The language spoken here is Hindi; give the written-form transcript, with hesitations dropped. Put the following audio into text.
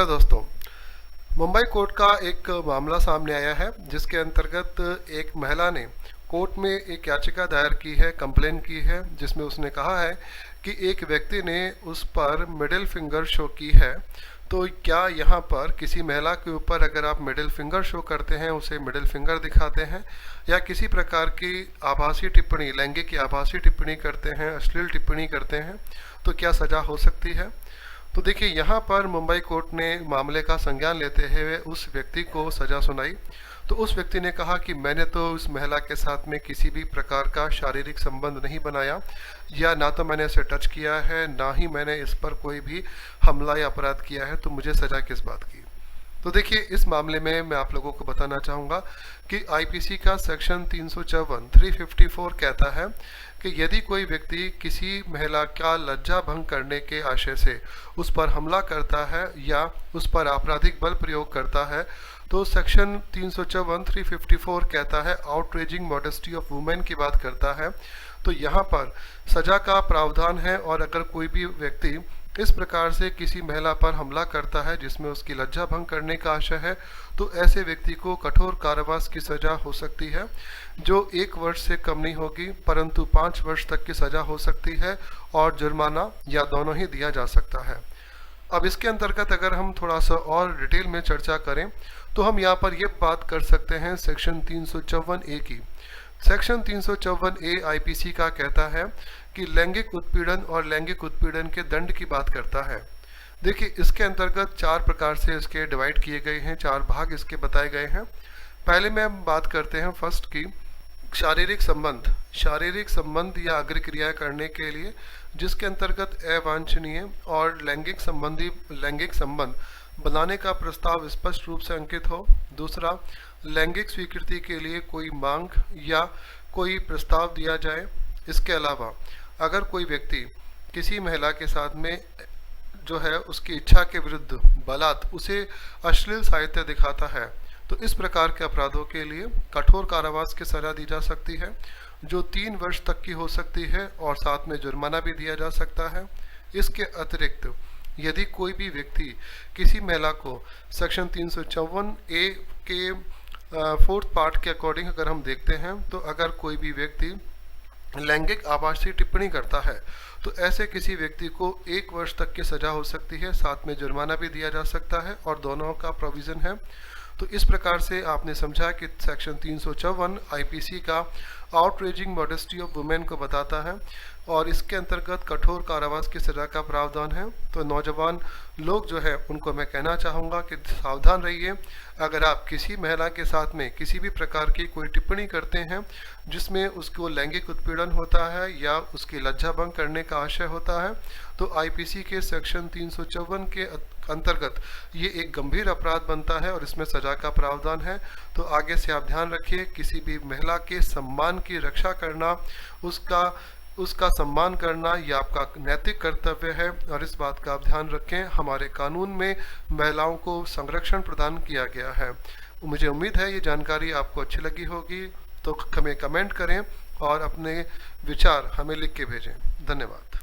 हेलो दोस्तों। मुंबई कोर्ट का एक मामला सामने आया है जिसके अंतर्गत एक महिला ने कोर्ट में एक याचिका दायर की है, कंप्लेन की है, जिसमें उसने कहा है कि एक व्यक्ति ने उस पर मिडिल फिंगर शो की है। तो क्या यहाँ पर किसी महिला के ऊपर अगर आप मिडिल फिंगर शो करते हैं, उसे मिडिल फिंगर दिखाते हैं या किसी प्रकार की आभासी टिप्पणी, लैंगिक या आभासी टिप्पणी करते हैं, अश्लील टिप्पणी करते हैं, तो क्या सज़ा हो सकती है? तो देखिए, यहाँ पर मुंबई कोर्ट ने मामले का संज्ञान लेते हुए उस व्यक्ति को सज़ा सुनाई। तो उस व्यक्ति ने कहा कि मैंने तो उस महिला के साथ में किसी भी प्रकार का शारीरिक संबंध नहीं बनाया, या ना तो मैंने इसे टच किया है, ना ही मैंने इस पर कोई भी हमला या अपराध किया है, तो मुझे सज़ा किस बात की। तो देखिए, इस मामले में मैं आप लोगों को बताना चाहूँगा कि आईपीसी का सेक्शन 354 कहता है कि यदि कोई व्यक्ति किसी महिला का लज्जा भंग करने के आशय से उस पर हमला करता है या उस पर आपराधिक बल प्रयोग करता है, तो सेक्शन 354 कहता है, आउटरेजिंग मॉडेस्टी ऑफ वुमेन की बात करता है। तो यहाँ पर सजा का प्रावधान है, और अगर कोई भी व्यक्ति इस प्रकार से किसी महिला पर हमला करता है जिसमें उसकी लज्जा भंग करने का आशय है, तो ऐसे व्यक्ति को कठोर कारावास की सजा हो सकती है, जो 1 वर्ष से कम नहीं होगी, परंतु 5 वर्ष तक की सजा हो सकती है, और जुर्माना या दोनों ही दिया जा सकता है। अब इसके अंतर्गत अगर हम थोड़ा सा और डिटेल में चर्चा करें तो हम यहाँ पर ये बात कर सकते हैं सेक्शन 354A की। सेक्शन 354A आईपीसी का कहता है कि लैंगिक उत्पीड़न और लैंगिक उत्पीड़न के दंड की बात करता है। देखिए, इसके अंतर्गत 4 प्रकार से इसके डिवाइड किए गए हैं, 4 भाग इसके बताए गए हैं। पहले में हम बात करते हैं फर्स्ट की, शारीरिक संबंध या अग्र क्रिया करने के लिए जिसके अंतर्गत अवांछनीय और लैंगिक संबंध बनाने का प्रस्ताव स्पष्ट रूप से अंकित हो। दूसरा, लैंगिक स्वीकृति के लिए कोई मांग या कोई प्रस्ताव दिया जाए। इसके अलावा अगर कोई व्यक्ति किसी महिला के साथ में जो है उसकी इच्छा के विरुद्ध बलात् उसे अश्लील साहित्य दिखाता है, तो इस प्रकार के अपराधों के लिए कठोर कारावास की सजा दी जा सकती है, जो 3 वर्ष तक की हो सकती है, और साथ में जुर्माना भी दिया जा सकता है। इसके अतिरिक्त यदि कोई भी व्यक्ति किसी महिला को सेक्शन 354A के 4th पार्ट के अकॉर्डिंग अगर हम देखते हैं, तो अगर कोई भी व्यक्ति लैंगिक आभासी टिप्पणी करता है, तो ऐसे किसी व्यक्ति को 1 वर्ष तक की सजा हो सकती है, साथ में जुर्माना भी दिया जा सकता है, और दोनों का प्रोविज़न है। तो इस प्रकार से आपने समझा कि सेक्शन 354 आईपीसी का आउटरेजिंग मॉडेस्टी ऑफ वुमेन को बताता है, और इसके अंतर्गत कठोर कारावास की सजा का प्रावधान है। तो नौजवान लोग जो है उनको मैं कहना चाहूँगा कि सावधान रहिए। अगर आप किसी महिला के साथ में किसी भी प्रकार की कोई टिप्पणी करते हैं जिसमें उसको लैंगिक उत्पीड़न होता है या उसकी लज्जा भंग करने का आशय होता है, तो आईपीसी के सेक्शन 354 के अंतर्गत ये एक गंभीर अपराध बनता है और इसमें सजा का प्रावधान है। तो आगे से आप ध्यान रखिए, किसी भी महिला के सम्मान की रक्षा करना, उसका सम्मान करना, यह आपका नैतिक कर्तव्य है, और इस बात का आप ध्यान रखें। हमारे कानून में महिलाओं को संरक्षण प्रदान किया गया है। मुझे उम्मीद है ये जानकारी आपको अच्छी लगी होगी, तो हमें कमेंट करें और अपने विचार हमें लिख के भेजें। धन्यवाद।